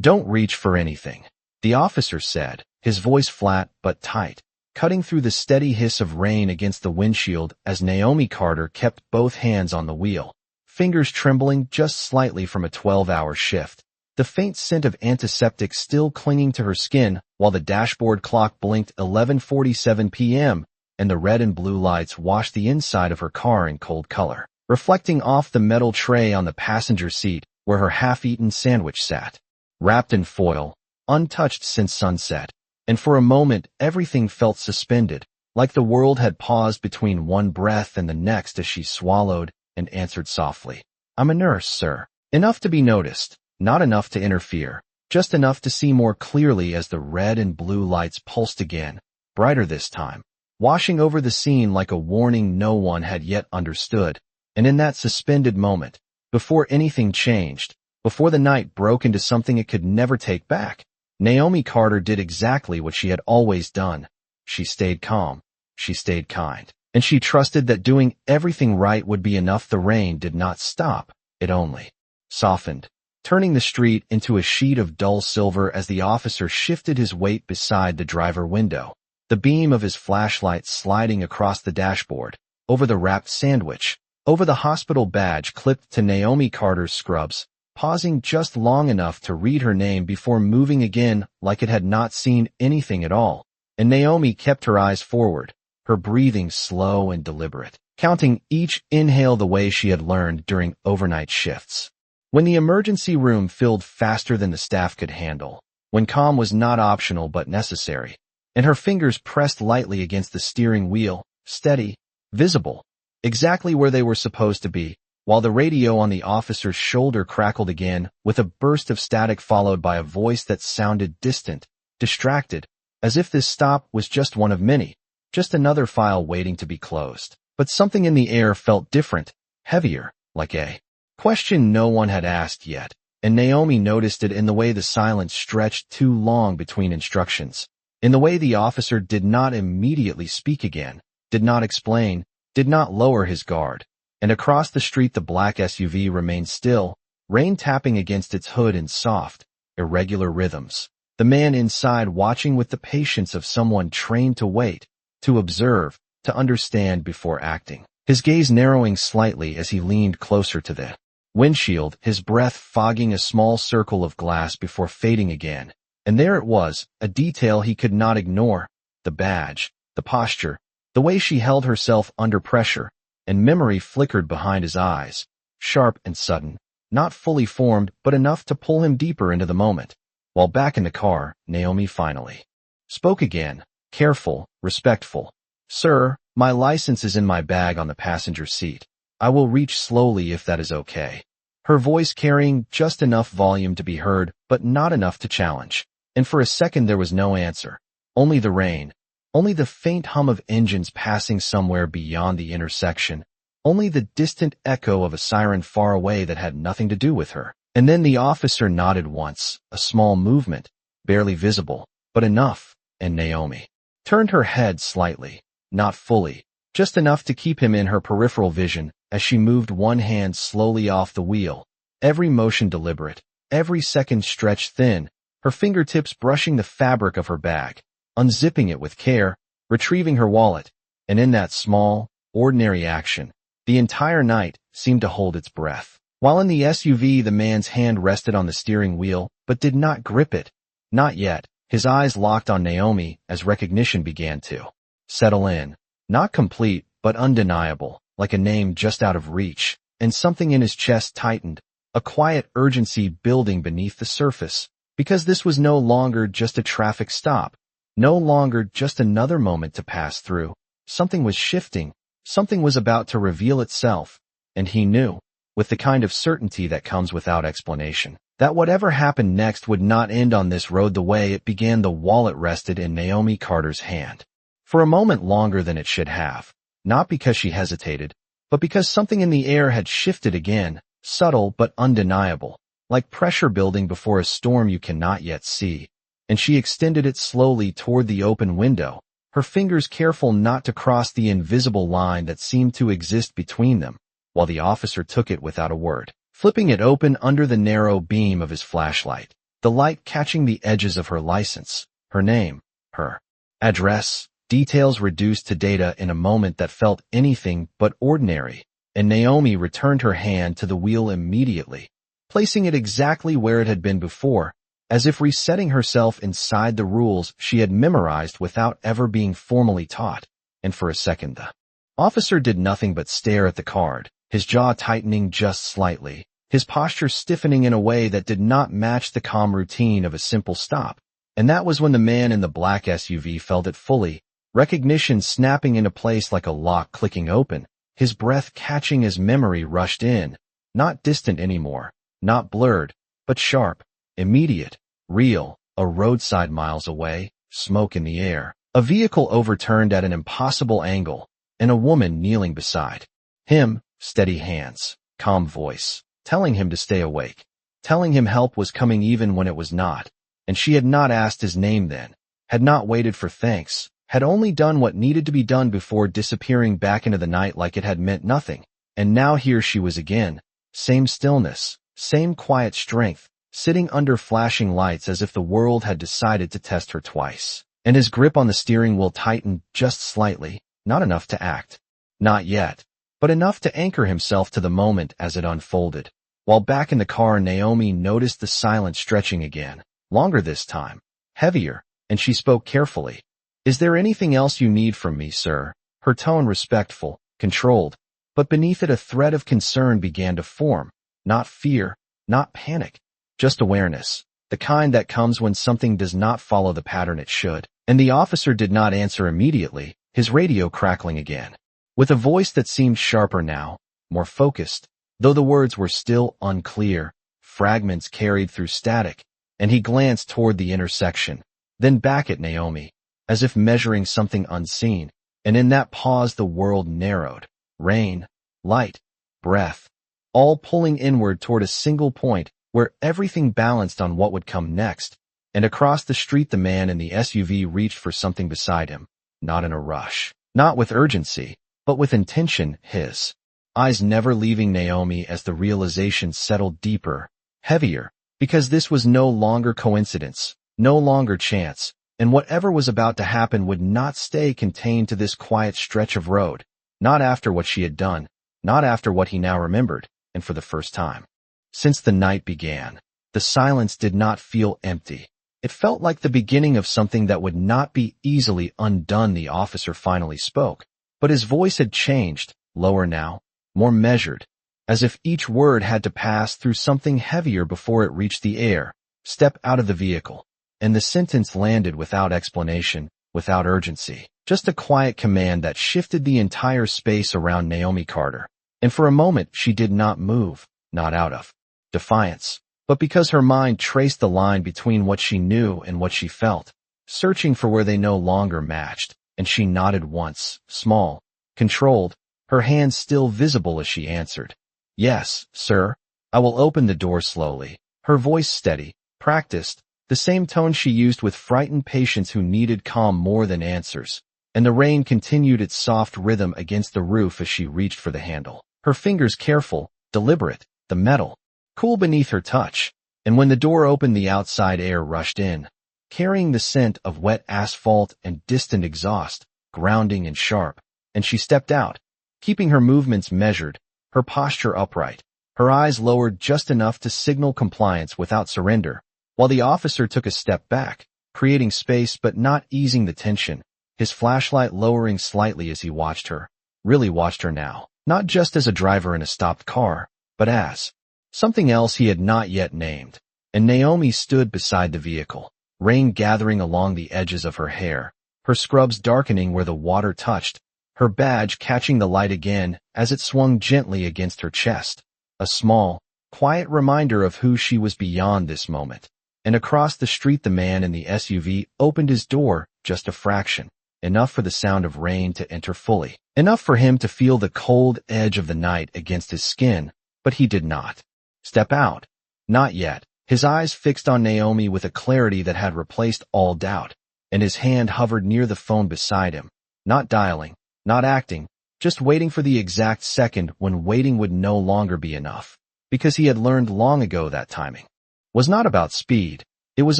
"Don't reach for anything," the officer said, his voice flat but tight, cutting through the steady hiss of rain against the windshield as Naomi Carter kept both hands on the wheel, fingers trembling just slightly from a 12-hour shift, the faint scent of antiseptic still clinging to her skin while the dashboard clock blinked 11:47 p.m. and the red and blue lights washed the inside of her car in cold color, reflecting off the metal tray on the passenger seat where her half-eaten sandwich sat, wrapped in foil, untouched since sunset. And for a moment everything felt suspended, like the world had paused between one breath and the next as she swallowed and answered softly, "I'm a nurse, sir." Enough to be noticed, not enough to interfere, just enough to see more clearly as the red and blue lights pulsed again, brighter this time, washing over the scene like a warning no one had yet understood. And in that suspended moment, before anything changed, before the night broke into something it could never take back, Naomi Carter did exactly what she had always done. She stayed calm, she stayed kind, and she trusted that doing everything right would be enough. The rain did not stop, it only softened, turning the street into a sheet of dull silver as the officer shifted his weight beside the driver window, the beam of his flashlight sliding across the dashboard, over the wrapped sandwich, over the hospital badge clipped to Naomi Carter's scrubs, pausing just long enough to read her name before moving again like it had not seen anything at all. And Naomi kept her eyes forward, her breathing slow and deliberate, counting each inhale the way she had learned during overnight shifts. When the emergency room filled faster than the staff could handle, when calm was not optional but necessary, and her fingers pressed lightly against the steering wheel, steady, visible, exactly where they were supposed to be, while the radio on the officer's shoulder crackled again with a burst of static followed by a voice that sounded distant, distracted, as if this stop was just one of many, just another file waiting to be closed. But something in the air felt different, heavier, like a question no one had asked yet, and Naomi noticed it in the way the silence stretched too long between instructions, in the way the officer did not immediately speak again, did not explain, did not lower his guard. And across the street the black SUV remained still, rain tapping against its hood in soft, irregular rhythms, the man inside watching with the patience of someone trained to wait, to observe, to understand before acting, his gaze narrowing slightly as he leaned closer to the windshield, his breath fogging a small circle of glass before fading again. And there it was, a detail he could not ignore, the badge, the posture, the way she held herself under pressure, and memory flickered behind his eyes, sharp and sudden, not fully formed but enough to pull him deeper into the moment. While back in the car, Naomi finally spoke again, careful, respectful. "Sir, my license is in my bag on the passenger seat. I will reach slowly if that is okay." Her voice carrying just enough volume to be heard, but not enough to challenge. And for a second there was no answer. Only the rain. Only the faint hum of engines passing somewhere beyond the intersection. Only the distant echo of a siren far away that had nothing to do with her. And then the officer nodded once, a small movement, barely visible, but enough, and Naomi turned her head slightly, not fully, just enough to keep him in her peripheral vision as she moved one hand slowly off the wheel, every motion deliberate, every second stretched thin, her fingertips brushing the fabric of her bag, unzipping it with care, retrieving her wallet, and in that small, ordinary action, the entire night seemed to hold its breath. While in the SUV the man's hand rested on the steering wheel, but did not grip it. Not yet. His eyes locked on Naomi as recognition began to settle in. Not complete, but undeniable, like a name just out of reach, and something in his chest tightened, a quiet urgency building beneath the surface, because this was no longer just a traffic stop, no longer just another moment to pass through. Something was shifting, something was about to reveal itself, and he knew, with the kind of certainty that comes without explanation, that whatever happened next would not end on this road the way it began. The wallet rested in Naomi Carter's hand. For a moment longer than it should have, not because she hesitated, but because something in the air had shifted again, subtle but undeniable, like pressure building before a storm you cannot yet see, and she extended it slowly toward the open window, her fingers careful not to cross the invisible line that seemed to exist between them, while the officer took it without a word, flipping it open under the narrow beam of his flashlight. the light catching the edges of her license, her name, her address, details reduced to data in a moment that felt anything but ordinary, and Naomi returned her hand to the wheel immediately, placing it exactly where it had been before, as if resetting herself inside the rules she had memorized without ever being formally taught. And for a second the officer did nothing but stare at the card, his jaw tightening just slightly, his posture stiffening in a way that did not match the calm routine of a simple stop. And that was when the man in the black SUV felt it fully, recognition snapping into place like a lock clicking open, his breath catching as memory rushed in, not distant anymore, not blurred, but sharp, immediate, real, a roadside miles away, smoke in the air, a vehicle overturned at an impossible angle, and a woman kneeling beside him, steady hands, calm voice, telling him to stay awake, telling him help was coming even when it was not, and she had not asked his name then, had not waited for thanks, had only done what needed to be done before disappearing back into the night like it had meant nothing, and now here she was again, same stillness, same quiet strength, sitting under flashing lights as if the world had decided to test her twice. And his grip on the steering wheel tightened just slightly, not enough to act. Not yet, but enough to anchor himself to the moment as it unfolded. While back in the car, Naomi noticed the silence stretching again, longer this time, heavier, and she spoke carefully. "Is there anything else you need from me, sir?" Her tone respectful, controlled, but beneath it a thread of concern began to form. Not fear, not panic, just awareness, the kind that comes when something does not follow the pattern it should. And the officer did not answer immediately, his radio crackling again, with a voice that seemed sharper now, more focused, though the words were still unclear, fragments carried through static, and he glanced toward the intersection, then back at Naomi, as if measuring something unseen, and in that pause the world narrowed, rain, light, breath, all pulling inward toward a single point where everything balanced on what would come next. And across the street the man in the SUV reached for something beside him, not in a rush, not with urgency, but with intention, his eyes never leaving Naomi as the realization settled deeper, heavier, because this was no longer coincidence, no longer chance, and whatever was about to happen would not stay contained to this quiet stretch of road, not after what she had done, not after what he now remembered, and for the first time since the night began, the silence did not feel empty. It felt like the beginning of something that would not be easily undone. The officer finally spoke, but his voice had changed, lower now, more measured, as if each word had to pass through something heavier before it reached the air. "Step out of the vehicle." And the sentence landed without explanation, without urgency, just a quiet command that shifted the entire space around Naomi Carter. And for a moment she did not move, not out of defiance, but because her mind traced the line between what she knew and what she felt, searching for where they no longer matched, and she nodded once, small, controlled, her hands still visible as she answered. "Yes, sir. I will open the door slowly." Her voice steady, practiced, the same tone she used with frightened patients who needed calm more than answers. And the rain continued its soft rhythm against the roof as she reached for the handle, her fingers careful, deliberate, the metal cool beneath her touch. And when the door opened, the outside air rushed in, carrying the scent of wet asphalt and distant exhaust, grounding and sharp, and she stepped out, keeping her movements measured, her posture upright, her eyes lowered just enough to signal compliance without surrender, while the officer took a step back, creating space but not easing the tension, his flashlight lowering slightly as he watched her, really watched her now, not just as a driver in a stopped car, but as something else he had not yet named. And Naomi stood beside the vehicle, rain gathering along the edges of her hair, her scrubs darkening where the water touched, her badge catching the light again as it swung gently against her chest, a small, quiet reminder of who she was beyond this moment. And across the street the man in the SUV opened his door, just a fraction, enough for the sound of rain to enter fully, enough for him to feel the cold edge of the night against his skin, but he did not step out. Not yet, his eyes fixed on Naomi with a clarity that had replaced all doubt, and his hand hovered near the phone beside him, not dialing, not acting, just waiting for the exact second when waiting would no longer be enough, because he had learned long ago that timing was not about speed, It was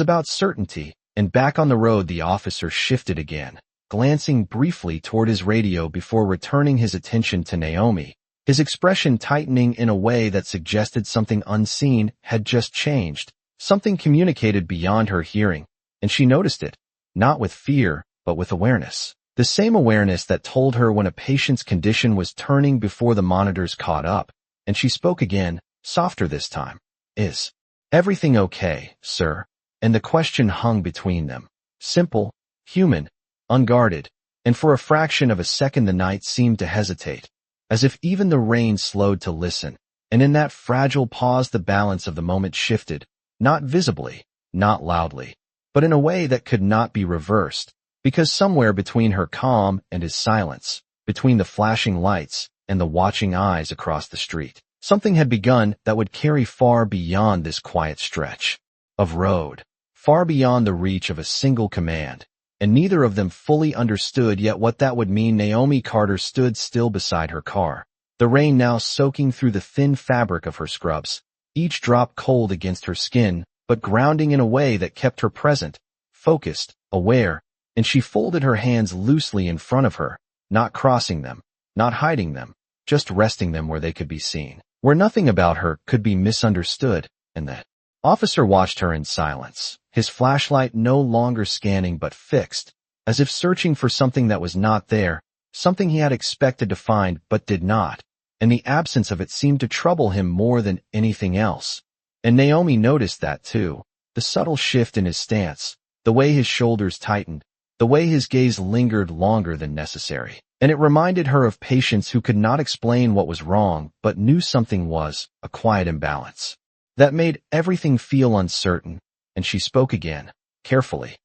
about certainty, and back on the road the officer shifted again, glancing briefly toward his radio before returning his attention to Naomi, his expression tightening in a way that suggested something unseen had just changed, something communicated beyond her hearing, and she noticed it, not with fear, but with awareness. The same awareness that told her when a patient's condition was turning before the monitors caught up, and she spoke again, softer this time. Is everything okay, sir? And the question hung between them. Simple, human, unguarded, and for a fraction of a second the night seemed to hesitate, as if even the rain slowed to listen, and in that fragile pause the balance of the moment shifted, not visibly, not loudly, but in a way that could not be reversed, because somewhere between her calm and his silence, between the flashing lights and the watching eyes across the street, something had begun that would carry far beyond this quiet stretch of road, far beyond the reach of a single command, and neither of them fully understood yet what that would mean. Naomi Carter stood still beside her car, the rain now soaking through the thin fabric of her scrubs, each drop cold against her skin, but grounding in a way that kept her present, focused, aware, and she folded her hands loosely in front of her, not crossing them, not hiding them, just resting them where they could be seen, where nothing about her could be misunderstood, and the officer watched her in silence, his flashlight no longer scanning but fixed, as if searching for something that was not there, something he had expected to find but did not, and the absence of it seemed to trouble him more than anything else. And Naomi noticed that too, the subtle shift in his stance, the way his shoulders tightened, the way his gaze lingered longer than necessary, and it reminded her of patients who could not explain what was wrong but knew something was, a quiet imbalance that made everything feel uncertain, and she spoke again, carefully.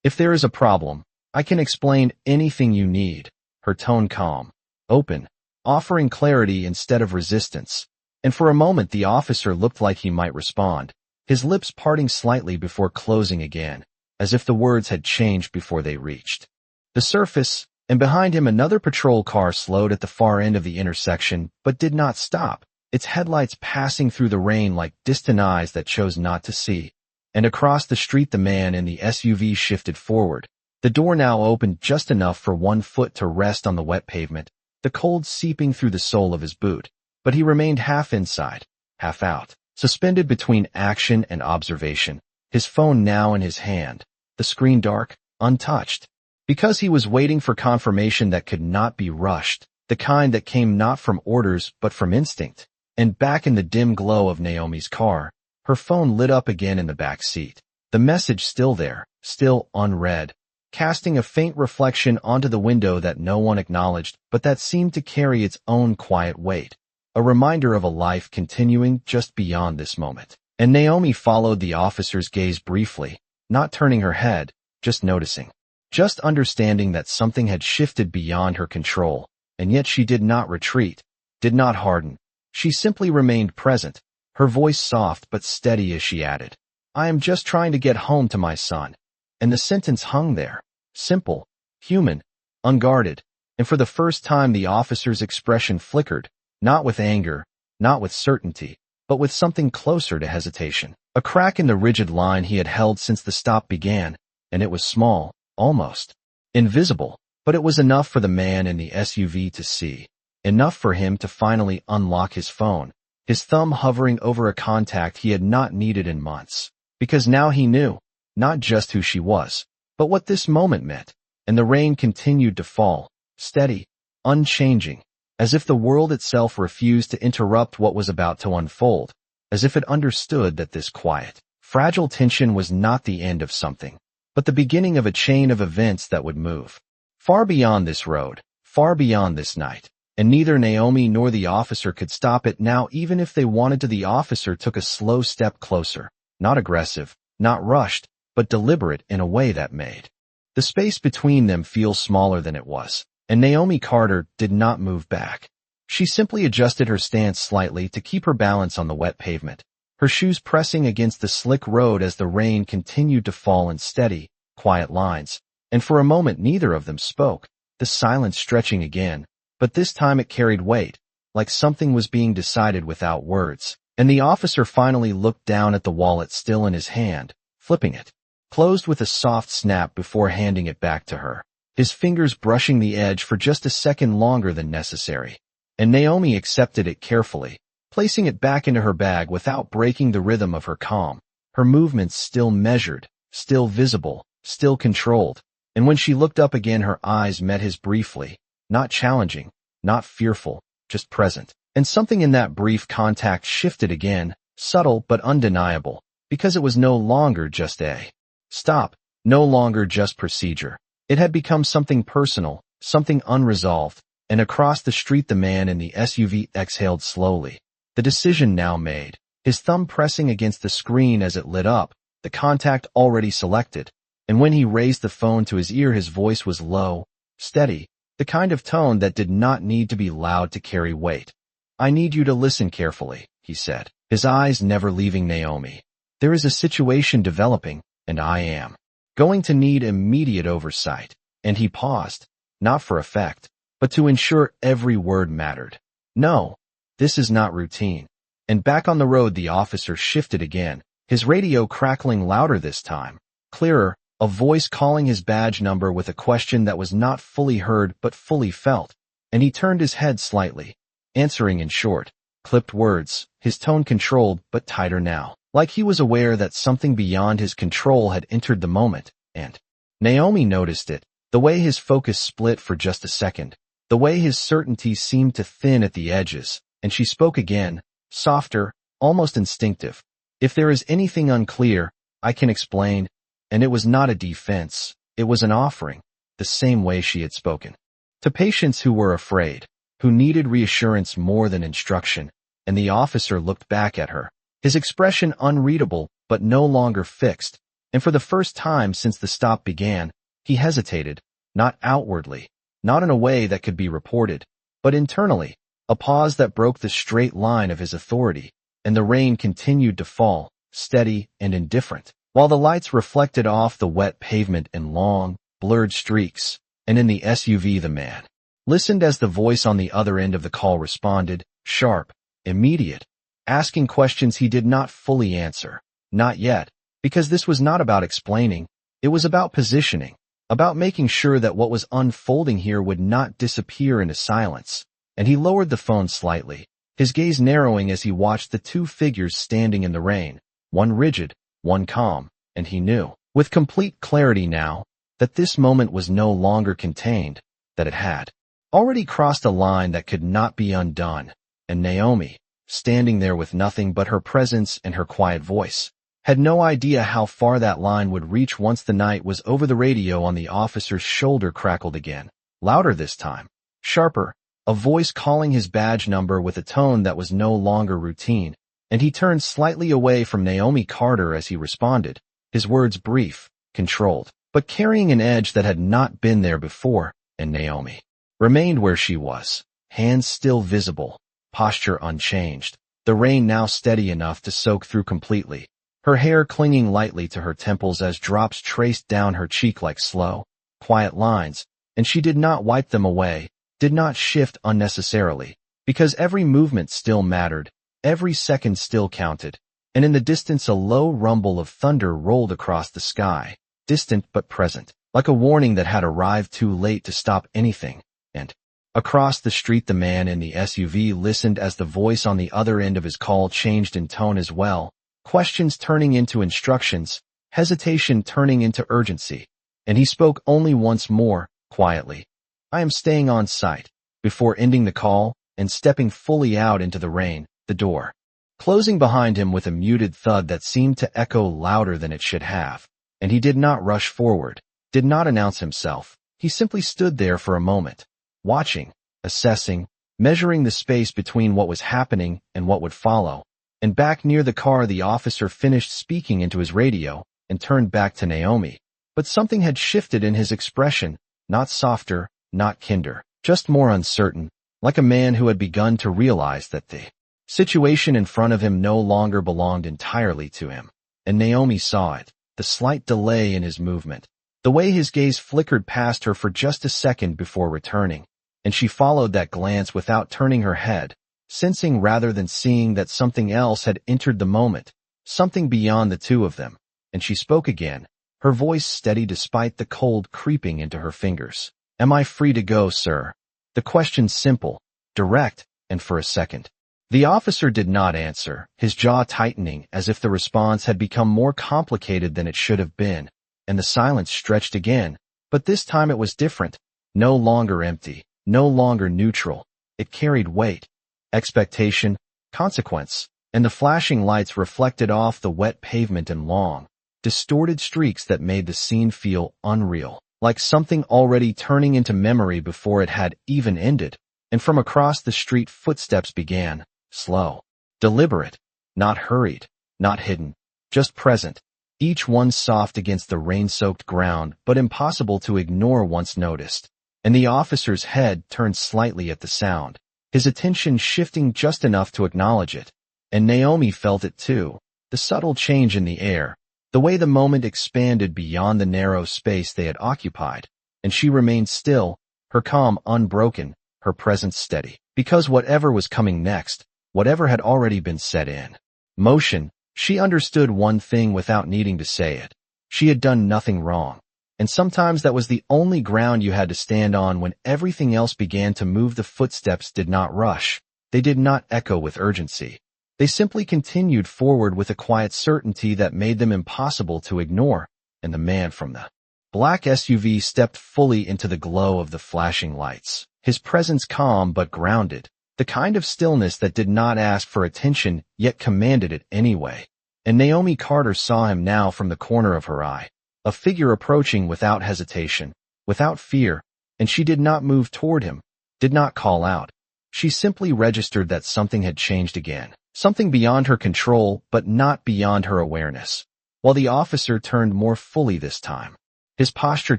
If there is a problem, I can explain anything you need, her tone calm, open, offering clarity instead of resistance, and for a moment the officer looked like he might respond, his lips parting slightly before closing again, as if the words had changed before they reached the surface, and behind him another patrol car slowed at the far end of the intersection but did not stop, its headlights passing through the rain like distant eyes that chose not to see. And across the street the man in the SUV shifted forward, the door now opened just enough for one foot to rest on the wet pavement, the cold seeping through the sole of his boot, but he remained half inside, half out, suspended between action and observation, his phone now in his hand, the screen dark, untouched, because he was waiting for confirmation that could not be rushed, the kind that came not from orders but from instinct. And back in the dim glow of Naomi's car, her phone lit up again in the back seat, the message still there, still unread, casting a faint reflection onto the window that no one acknowledged but that seemed to carry its own quiet weight, a reminder of a life continuing just beyond this moment. And Naomi followed the officer's gaze briefly, not turning her head, just noticing, just understanding that something had shifted beyond her control, and yet she did not retreat, did not harden. She simply remained present, her voice soft but steady as she added, I am just trying to get home to my son. And the sentence hung there, simple, human, unguarded, and for the first time the officer's expression flickered, not with anger, not with certainty, but with something closer to hesitation, a crack in the rigid line he had held since the stop began, and it was small, almost invisible, but it was enough for the man in the SUV to see. Enough for him to finally unlock his phone, his thumb hovering over a contact he had not needed in months, because now he knew, not just who she was, but what this moment meant, and the rain continued to fall, steady, unchanging, as if the world itself refused to interrupt what was about to unfold, as if it understood that this quiet, fragile tension was not the end of something, but the beginning of a chain of events that would move far beyond this road, far beyond this night. And neither Naomi nor the officer could stop it now even if they wanted to. The officer took a slow step closer, not aggressive, not rushed, but deliberate in a way that made the space between them feel smaller than it was, and Naomi Carter did not move back. She simply adjusted her stance slightly to keep her balance on the wet pavement, her shoes pressing against the slick road as the rain continued to fall in steady, quiet lines, and for a moment neither of them spoke, the silence stretching again. But this time it carried weight, like something was being decided without words, and the officer finally looked down at the wallet still in his hand, flipping it, closed with a soft snap before handing it back to her, his fingers brushing the edge for just a second longer than necessary. And Naomi accepted it carefully, placing it back into her bag without breaking the rhythm of her calm, her movements still measured, still visible, still controlled. And when she looked up again, her eyes met his briefly, not challenging, not fearful, just present. And something in that brief contact shifted again, subtle but undeniable, because it was no longer just a stop, no longer just procedure. It had become something personal, something unresolved, and across the street the man in the SUV exhaled slowly. The decision now made, his thumb pressing against the screen as it lit up, the contact already selected. And when he raised the phone to his ear, his voice was low, steady, the kind of tone that did not need to be loud to carry weight. "I need you to listen carefully," he said, his eyes never leaving Naomi. "There is a situation developing, and I am going to need immediate oversight." And he paused, not for effect, but to ensure every word mattered. "No, this is not routine." And back on the road the officer shifted again, his radio crackling louder this time, clearer, a voice calling his badge number with a question that was not fully heard but fully felt. And he turned his head slightly, answering in short, clipped words, his tone controlled but tighter now, like he was aware that something beyond his control had entered the moment. And Naomi noticed it, the way his focus split for just a second, the way his certainty seemed to thin at the edges, and she spoke again, softer, almost instinctive. "If there is anything unclear, I can explain." And it was not a defense, it was an offering, the same way she had spoken to patients who were afraid, who needed reassurance more than instruction. And the officer looked back at her, his expression unreadable but no longer fixed, and for the first time since the stop began, he hesitated, not outwardly, not in a way that could be reported, but internally, a pause that broke the straight line of his authority. And the rain continued to fall, steady and indifferent, while the lights reflected off the wet pavement in long, blurred streaks. And in the SUV the man listened as the voice on the other end of the call responded, sharp, immediate, asking questions he did not fully answer. Not yet, because this was not about explaining, it was about positioning, about making sure that what was unfolding here would not disappear into silence. And he lowered the phone slightly, his gaze narrowing as he watched the two figures standing in the rain, one rigid, one calm, and he knew, with complete clarity now, that this moment was no longer contained, that it had already crossed a line that could not be undone. And Naomi, standing there with nothing but her presence and her quiet voice, had no idea how far that line would reach once the night was over. The radio on the officer's shoulder crackled again, louder this time, sharper, a voice calling his badge number with a tone that was no longer routine. And he turned slightly away from Naomi Carter as he responded, his words brief, controlled, but carrying an edge that had not been there before. And Naomi remained where she was, hands still visible, posture unchanged, the rain now steady enough to soak through completely, her hair clinging lightly to her temples as drops traced down her cheek like slow, quiet lines, and she did not wipe them away, did not shift unnecessarily, because every movement still mattered, every second still counted. And in the distance a low rumble of thunder rolled across the sky, distant but present, like a warning that had arrived too late to stop anything. And across the street the man in the SUV listened as the voice on the other end of his call changed in tone as well, questions turning into instructions, hesitation turning into urgency. And he spoke only once more, quietly, "I am staying on site," before ending the call and stepping fully out into the rain, the door closing behind him with a muted thud that seemed to echo louder than it should have. And he did not rush forward, did not announce himself. He simply stood there for a moment, watching, assessing, measuring the space between what was happening and what would follow. And back near the car the officer finished speaking into his radio and turned back to Naomi. But something had shifted in his expression, not softer, not kinder, just more uncertain, like a man who had begun to realize that the situation in front of him no longer belonged entirely to him. And Naomi saw it, the slight delay in his movement, the way his gaze flickered past her for just a second before returning. And she followed that glance without turning her head, sensing rather than seeing that something else had entered the moment, something beyond the two of them. and she spoke again, her voice steady despite the cold creeping into her fingers. "Am I free to go, sir?" The question simple, direct, and for a second. The officer did not answer, his jaw tightening as if the response had become more complicated than it should have been, and the silence stretched again, but this time it was different, no longer empty, no longer neutral. It carried weight, expectation, consequence, and the flashing lights reflected off the wet pavement in long, distorted streaks that made the scene feel unreal, like something already turning into memory before it had even ended. And from across the street footsteps began, slow, deliberate, not hurried, not hidden, just present, each one soft against the rain-soaked ground but impossible to ignore once noticed. And the officer's head turned slightly at the sound, his attention shifting just enough to acknowledge it. And Naomi felt it too, the subtle change in the air, the way the moment expanded beyond the narrow space they had occupied, and she remained still, her calm unbroken, her presence steady, because whatever was coming next, whatever had already been set in motion, she understood one thing without needing to say it. She had done nothing wrong. And sometimes that was the only ground you had to stand on when everything else began to move. The footsteps did not rush. They did not echo with urgency. They simply continued forward with a quiet certainty that made them impossible to ignore, and the man from the black SUV stepped fully into the glow of the flashing lights, his presence calm but grounded, the kind of stillness that did not ask for attention yet commanded it anyway. And Naomi Carter saw him now from the corner of her eye. A figure approaching without hesitation, without fear, and she did not move toward him, did not call out. She simply registered that something had changed again, something beyond her control but not beyond her awareness. While the officer turned more fully this time, his posture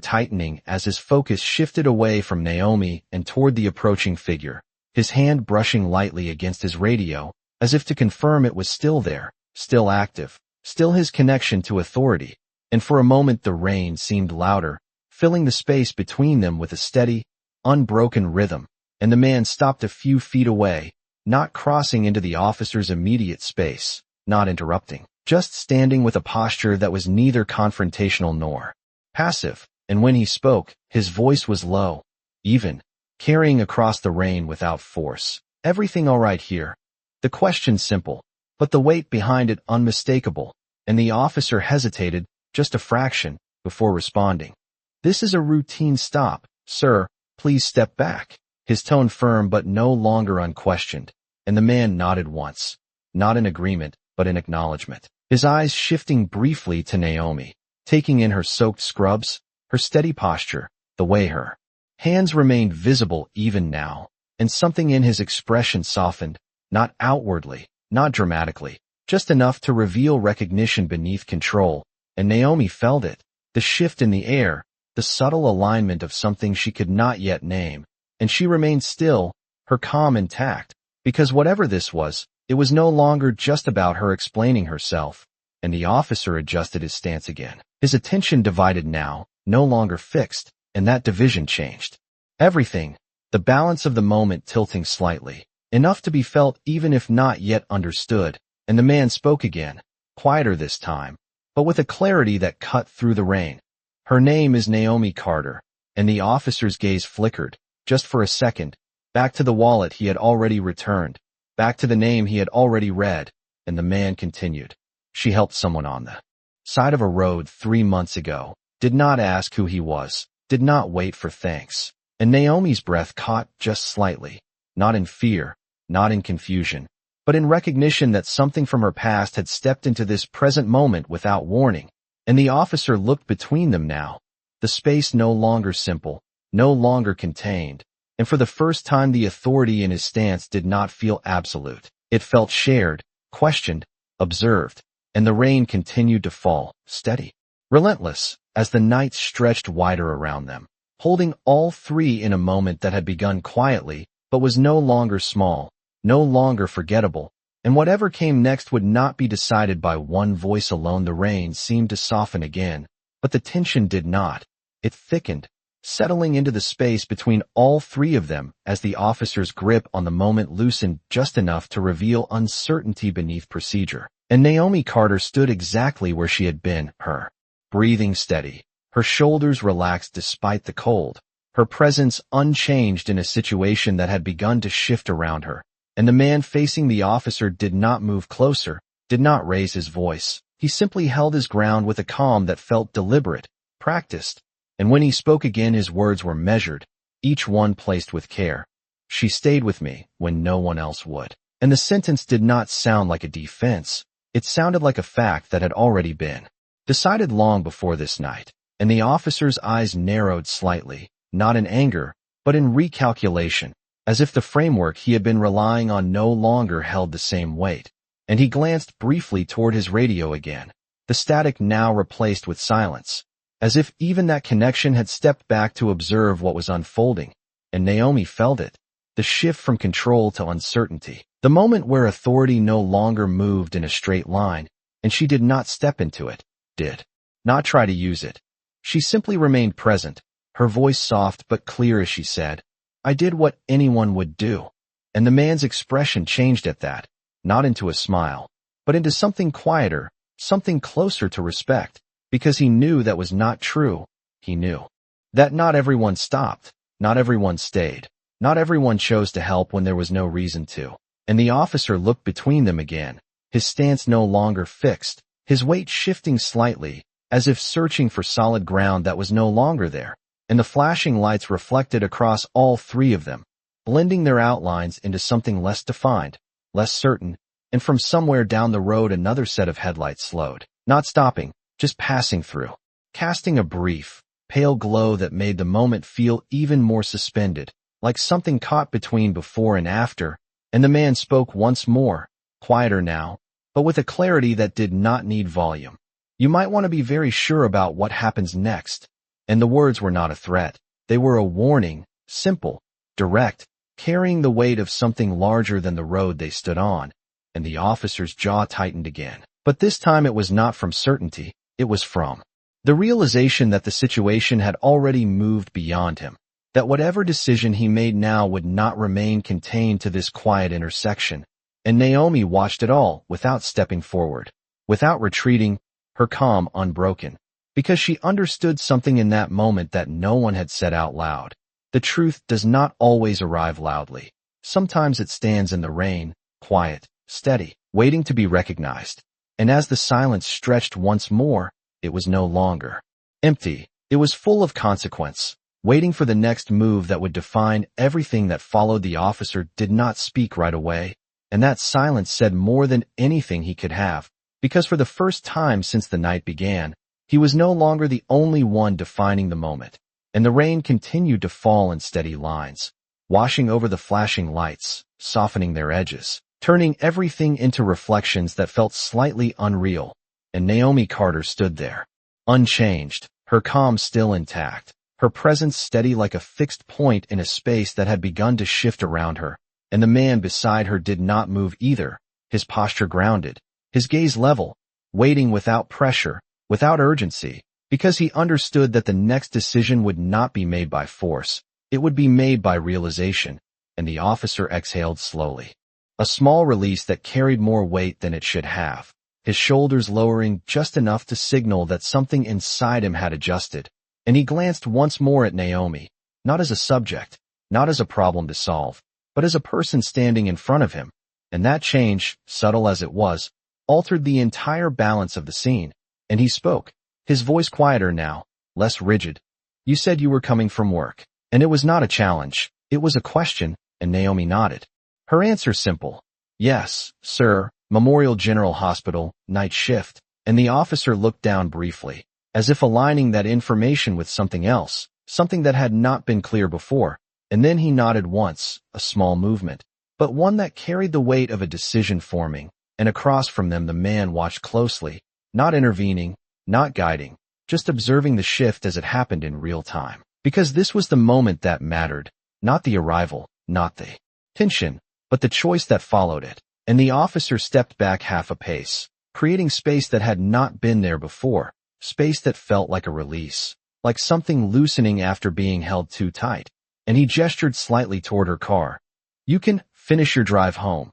tightening as his focus shifted away from Naomi and toward the approaching figure, his hand brushing lightly against his radio, as if to confirm it was still there, still active, still his connection to authority. And for a moment the rain seemed louder, filling the space between them with a steady, unbroken rhythm, and the man stopped a few feet away, not crossing into the officer's immediate space, not interrupting, just standing with a posture that was neither confrontational nor passive, and when he spoke, his voice was low, even, carrying across the rain without force. "Everything all right here?" The question simple, but the weight behind it unmistakable, and the officer hesitated, just a fraction, before responding. "This is a routine stop, sir, please step back." His tone firm but no longer unquestioned, and the man nodded once, not in agreement, but in acknowledgement, his eyes shifting briefly to Naomi, taking in her soaked scrubs, her steady posture, the way her hands remained visible even now, and something in his expression softened, not outwardly, not dramatically, just enough to reveal recognition beneath control. And Naomi felt it, the shift in the air, the subtle alignment of something she could not yet name, and she remained still, her calm intact, because whatever this was, it was no longer just about her explaining herself. And the officer adjusted his stance again, his attention divided now, no longer fixed, and that division changed everything, the balance of the moment tilting slightly, enough to be felt even if not yet understood. And the man spoke again, quieter this time, but with a clarity that cut through the rain. "Her name is Naomi Carter," and the officer's gaze flickered, just for a second, back to the wallet he had already returned, back to the name he had already read, and the man continued. "She helped someone on the side of a road 3 months ago, did not ask who he was, did not wait for thanks." And Naomi's breath caught just slightly, not in fear, not in confusion, but in recognition that something from her past had stepped into this present moment without warning. And the officer looked between them now, the space no longer simple, no longer contained, and for the first time the authority in his stance did not feel absolute. It felt shared, questioned, observed, and the rain continued to fall, steady, relentless, as the night stretched wider around them, holding all three in a moment that had begun quietly, but was no longer small, no longer forgettable, and whatever came next would not be decided by one voice alone. The rain seemed to soften again, but the tension did not. It thickened, settling into the space between all three of them as the officer's grip on the moment loosened just enough to reveal uncertainty beneath procedure. And Naomi Carter stood exactly where she had been, her breathing steady, her shoulders relaxed despite the cold, her presence unchanged in a situation that had begun to shift around her. And the man facing the officer did not move closer, did not raise his voice. He simply held his ground with a calm that felt deliberate, practiced. And when he spoke again, his words were measured, each one placed with care. She stayed with me when no one else would. And the sentence did not sound like a defense. It sounded like a fact that had already been decided long before this night. And the officer's eyes narrowed slightly, not in anger, but in recalculation, as if the framework he had been relying on no longer held the same weight. And he glanced briefly toward his radio again, the static now replaced with silence, as if even that connection had stepped back to observe what was unfolding. And Naomi felt it, the shift from control to uncertainty, the moment where authority no longer moved in a straight line, and she did not step into it, did not try to use it. She simply remained present, her voice soft but clear as she said, "I did what anyone would do." And the man's expression changed at that, not into a smile, but into something quieter, something closer to respect, because he knew that was not true. He knew that not everyone stopped, not everyone stayed, not everyone chose to help when there was no reason to. And the officer looked between them again, his stance no longer fixed, his weight shifting slightly, as if searching for solid ground that was no longer there. And the flashing lights reflected across all three of them, blending their outlines into something less defined, less certain, and from somewhere down the road another set of headlights slowed, not stopping, just passing through, casting a brief, pale glow that made the moment feel even more suspended, like something caught between before and after. And the man spoke once more, quieter now, but with a clarity that did not need volume. "You might want to be very sure about what happens next." And the words were not a threat. They were a warning, simple, direct, carrying the weight of something larger than the road they stood on. And the officer's jaw tightened again. But this time it was not from certainty, it was from the realization that the situation had already moved beyond him, that whatever decision he made now would not remain contained to this quiet intersection. And Naomi watched it all without stepping forward, without retreating, her calm unbroken, because she understood something in that moment that no one had said out loud. The truth does not always arrive loudly. Sometimes it stands in the rain, quiet, steady, waiting to be recognized. And as the silence stretched once more, it was no longer empty. It was full of consequence, waiting for the next move that would define everything that followed. The officer did not speak right away, and that silence said more than anything he could have, because for the first time since the night began, he was no longer the only one defining the moment. And the rain continued to fall in steady lines, washing over the flashing lights, softening their edges, turning everything into reflections that felt slightly unreal. And Naomi Carter stood there, unchanged, her calm still intact, her presence steady like a fixed point in a space that had begun to shift around her. And the man beside her did not move either, his posture grounded, his gaze level, waiting without pressure, without urgency, because he understood that the next decision would not be made by force, it would be made by realization. And the officer exhaled slowly, a small release that carried more weight than it should have, his shoulders lowering just enough to signal that something inside him had adjusted. And he glanced once more at Naomi, not as a subject, not as a problem to solve, but as a person standing in front of him. And that change, subtle as it was, altered the entire balance of the scene. And he spoke, his voice quieter now, less rigid. "You said you were coming from work." And it was not a challenge, it was a question, and Naomi nodded. Her answer simple. "Yes, sir, Memorial General Hospital, night shift." And the officer looked down briefly, as if aligning that information with something else, something that had not been clear before. And then he nodded once, a small movement, but one that carried the weight of a decision forming. And across from them the man watched closely, not intervening, not guiding, just observing the shift as it happened in real time. Because this was the moment that mattered, not the arrival, not the tension, but the choice that followed it. And the officer stepped back half a pace, creating space that had not been there before, space that felt like a release, like something loosening after being held too tight. And he gestured slightly toward her car. "You can finish your drive home."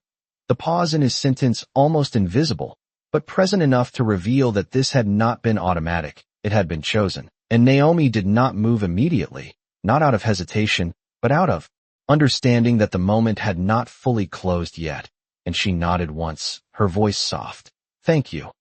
The pause in his sentence almost invisible, but present enough to reveal that this had not been automatic, it had been chosen. And Naomi did not move immediately, not out of hesitation, but out of understanding that the moment had not fully closed yet, and she nodded once, her voice soft. "Thank you."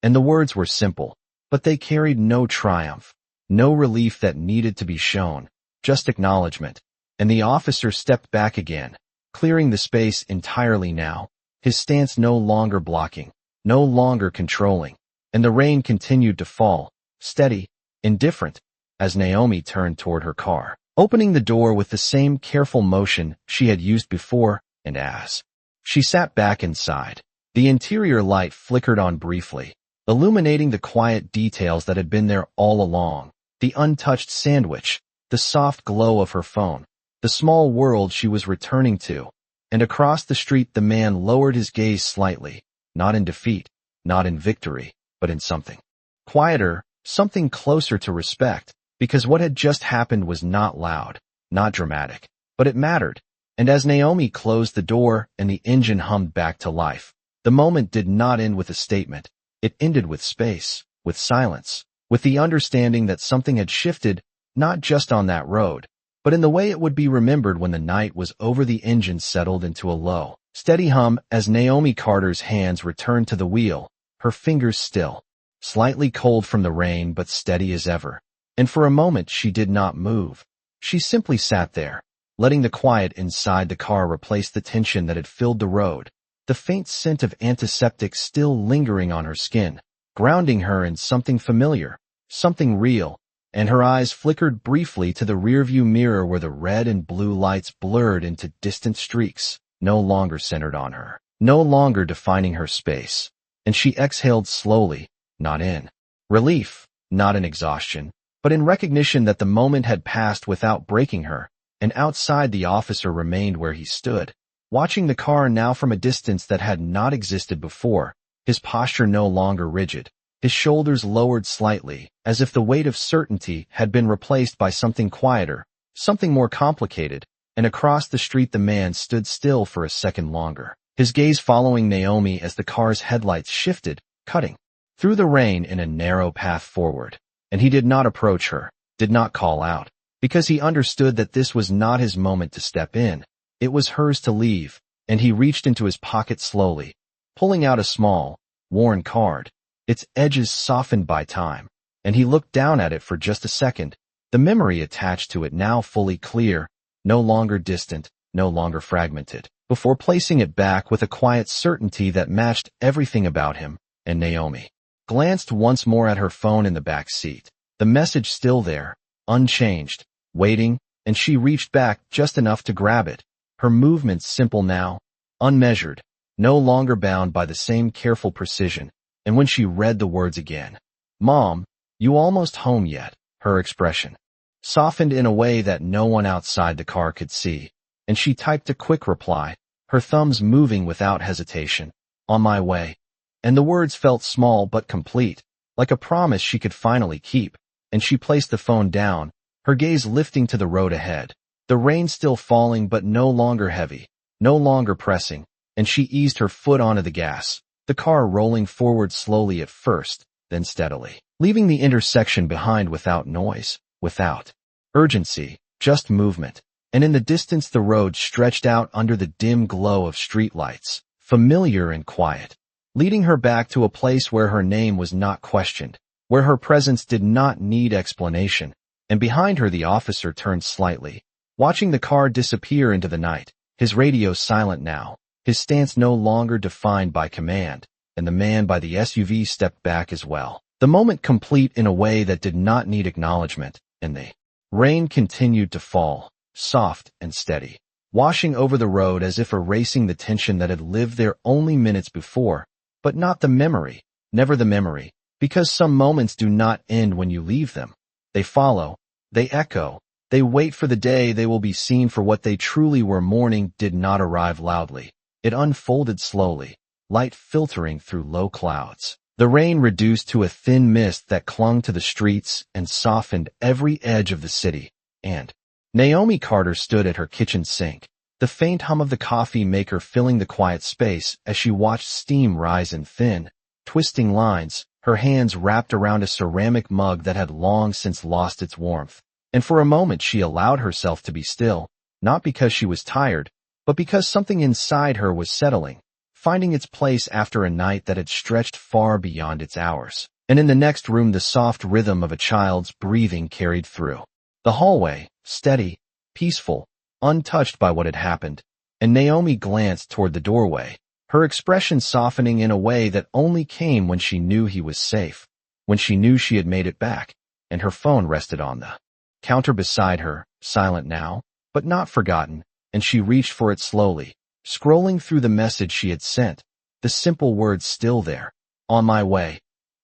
And the words were simple, but they carried no triumph, no relief that needed to be shown, just acknowledgement. And the officer stepped back again, clearing the space entirely now, his stance no longer blocking, no longer controlling, and the rain continued to fall, steady, indifferent, as Naomi turned toward her car, opening the door with the same careful motion she had used before, and as she sat back inside, the interior light flickered on briefly, illuminating the quiet details that had been there all along, the untouched sandwich, the soft glow of her phone, the small world she was returning to. And across the street the man lowered his gaze slightly, not in defeat, not in victory, but in something quieter, something closer to respect, because what had just happened was not loud, not dramatic, but it mattered. And as Naomi closed the door and the engine hummed back to life, the moment did not end with a statement. It ended with space, with silence, with the understanding that something had shifted, not just on that road, but in the way it would be remembered when the night was over. The engine settled into a low, steady hum as Naomi Carter's hands returned to the wheel, her fingers still, slightly cold from the rain but steady as ever. And for a moment she did not move. She simply sat there, letting the quiet inside the car replace the tension that had filled the road, the faint scent of antiseptic still lingering on her skin, grounding her in something familiar, something real. And her eyes flickered briefly to the rearview mirror where the red and blue lights blurred into distant streaks, no longer centered on her, no longer defining her space. And she exhaled slowly, not in relief, not in exhaustion, but in recognition that the moment had passed without breaking her. And outside the officer remained where he stood, watching the car now from a distance that had not existed before, his posture no longer rigid, his shoulders lowered slightly, as if the weight of certainty had been replaced by something quieter, something more complicated. And across the street the man stood still for a second longer, his gaze following Naomi as the car's headlights shifted, cutting through the rain in a narrow path forward. And he did not approach her, did not call out, because he understood that this was not his moment to step in. It was hers to leave, and he reached into his pocket slowly, pulling out a small, worn card, its edges softened by time, and he looked down at it for just a second, the memory attached to it now fully clear, no longer distant, no longer fragmented, before placing it back with a quiet certainty that matched everything about him. And Naomi glanced once more at her phone in the back seat, the message still there, unchanged, waiting, and she reached back just enough to grab it, her movements simple now, unmeasured, no longer bound by the same careful precision. And when she read the words again, "Mom, you almost home yet?" her expression softened in a way that no one outside the car could see, and she typed a quick reply, her thumbs moving without hesitation, "On my way." And the words felt small but complete, like a promise she could finally keep, and she placed the phone down, her gaze lifting to the road ahead, the rain still falling but no longer heavy, no longer pressing, and she eased her foot onto the gas, the car rolling forward slowly at first, then steadily, leaving the intersection behind without noise, without urgency, just movement. And in the distance the road stretched out under the dim glow of streetlights, familiar and quiet, leading her back to a place where her name was not questioned, where her presence did not need explanation. And behind her the officer turned slightly, watching the car disappear into the night, his radio silent now, his stance no longer defined by command, and the man by the SUV stepped back as well, the moment complete in a way that did not need acknowledgement. And the rain continued to fall, soft and steady, washing over the road as if erasing the tension that had lived there only minutes before, but not the memory, never the memory, because some moments do not end when you leave them. They follow, they echo, they wait for the day they will be seen for what they truly were. Morning did not arrive loudly. It unfolded slowly, light filtering through low clouds. The rain reduced to a thin mist that clung to the streets and softened every edge of the city. And Naomi Carter stood at her kitchen sink, the faint hum of the coffee maker filling the quiet space as she watched steam rise and thin, twisting lines, her hands wrapped around a ceramic mug that had long since lost its warmth. And for a moment she allowed herself to be still, not because she was tired, but because something inside her was settling, finding its place after a night that had stretched far beyond its hours. And in the next room the soft rhythm of a child's breathing carried through. The hallway, steady, peaceful, untouched by what had happened, and Naomi glanced toward the doorway, her expression softening in a way that only came when she knew he was safe, when she knew she had made it back, and her phone rested on the counter beside her, silent now, but not forgotten, and she reached for it slowly, scrolling through the message she had sent, the simple words still there, on my way.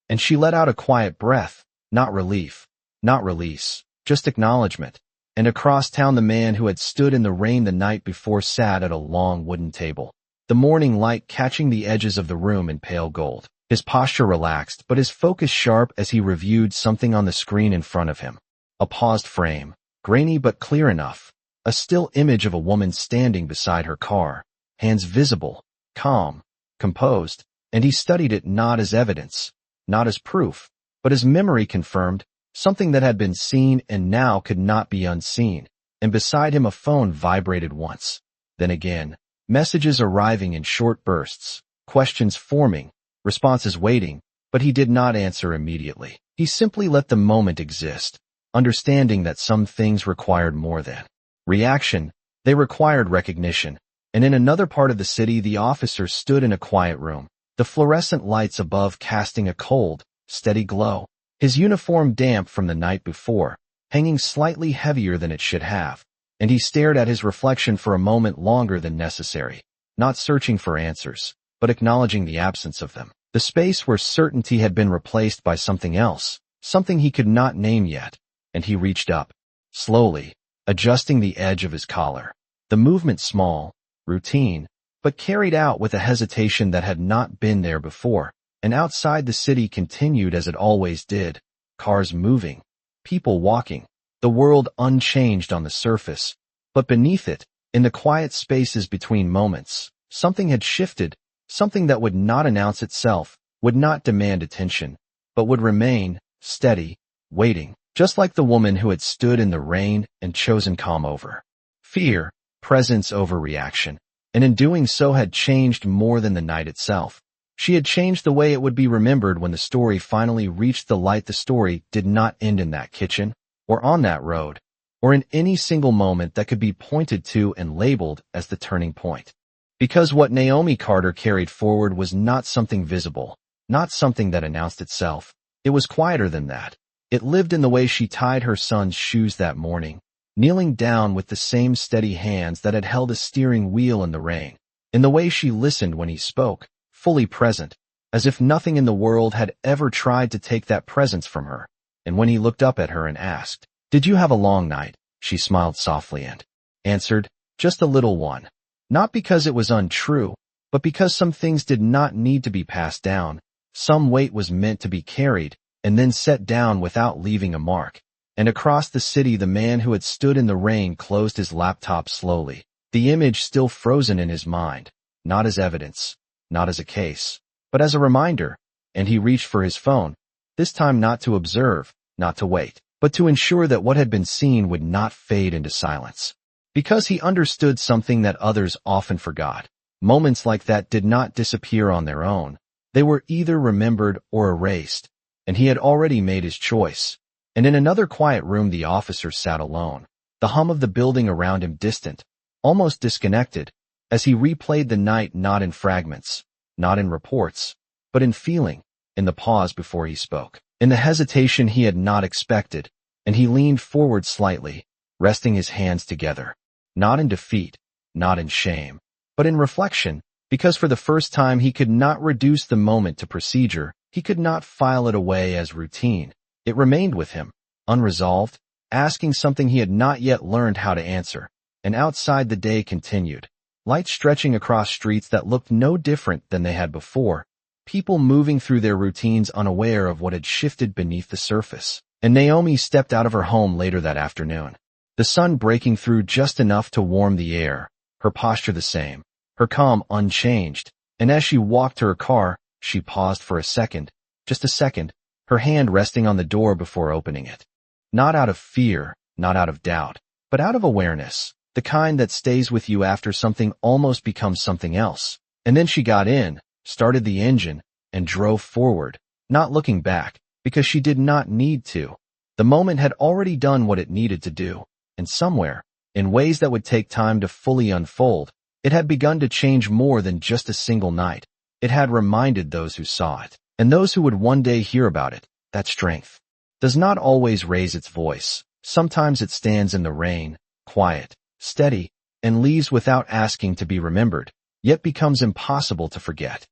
And she let out a quiet breath, not relief, not release, just acknowledgement. And across town the man who had stood in the rain the night before sat at a long wooden table, the morning light catching the edges of the room in pale gold. His posture relaxed, but his focus sharp as he reviewed something on the screen in front of him. A paused frame, grainy but clear enough, a still image of a woman standing beside her car, hands visible, calm, composed, and he studied it not as evidence, not as proof, but as memory confirmed, something that had been seen and now could not be unseen. And beside him a phone vibrated once, then again, messages arriving in short bursts, questions forming, responses waiting, but he did not answer immediately. He simply let the moment exist, understanding that some things required more than reaction, they required recognition. And in another part of the city the officer stood in a quiet room, the fluorescent lights above casting a cold, steady glow, his uniform damp from the night before, hanging slightly heavier than it should have, and he stared at his reflection for a moment longer than necessary, not searching for answers, but acknowledging the absence of them. The space where certainty had been replaced by something else, something he could not name yet, and he reached up, slowly, adjusting the edge of his collar. The movement small, routine, but carried out with a hesitation that had not been there before, and outside the city continued as it always did, cars moving, people walking, the world unchanged on the surface, but beneath it, in the quiet spaces between moments, something had shifted, something that would not announce itself, would not demand attention, but would remain, steady, waiting, just like the woman who had stood in the rain and chosen calm over fear, presence over reaction, and in doing so had changed more than the night itself. She had changed the way it would be remembered when the story finally reached the light. The story did not end in that kitchen, or on that road, or in any single moment that could be pointed to and labeled as the turning point. Because what Naomi Carter carried forward was not something visible, not something that announced itself. It was quieter than that. It lived in the way she tied her son's shoes that morning, kneeling down with the same steady hands that had held a steering wheel in the rain, in the way she listened when he spoke, fully present, as if nothing in the world had ever tried to take that presence from her. And when he looked up at her and asked, "Did you have a long night?" she smiled softly and answered, "Just a little one." Not because it was untrue, but because some things did not need to be passed down. Some weight was meant to be carried, and then set down without leaving a mark. And across the city the man who had stood in the rain closed his laptop slowly, the image still frozen in his mind, not as evidence, not as a case, but as a reminder. And he reached for his phone, this time not to observe, not to wait, but to ensure that what had been seen would not fade into silence. Because he understood something that others often forgot. Moments like that did not disappear on their own. They were either remembered or erased, and he had already made his choice. And in another quiet room the officer sat alone, the hum of the building around him distant, almost disconnected, as he replayed the night not in fragments, not in reports, but in feeling, in the pause before he spoke, in the hesitation he had not expected, and he leaned forward slightly, resting his hands together, not in defeat, not in shame, but in reflection, because for the first time he could not reduce the moment to procedure, he could not file it away as routine. It remained with him, unresolved, asking something he had not yet learned how to answer. And outside the day continued, light stretching across streets that looked no different than they had before, people moving through their routines unaware of what had shifted beneath the surface. And Naomi stepped out of her home later that afternoon, the sun breaking through just enough to warm the air, her posture the same, her calm unchanged, and as she walked to her car, She paused for a second, just a second, her hand resting on the door before opening it. Not out of fear, not out of doubt, but out of awareness, the kind that stays with you after something almost becomes something else. And then she got in, started the engine, and drove forward, not looking back, because she did not need to. The moment had already done what it needed to do, and somewhere, in ways that would take time to fully unfold, it had begun to change more than just a single night. It had reminded those who saw it, and those who would one day hear about it, that strength does not always raise its voice. Sometimes it stands in the rain, quiet, steady, and leaves without asking to be remembered, yet becomes impossible to forget.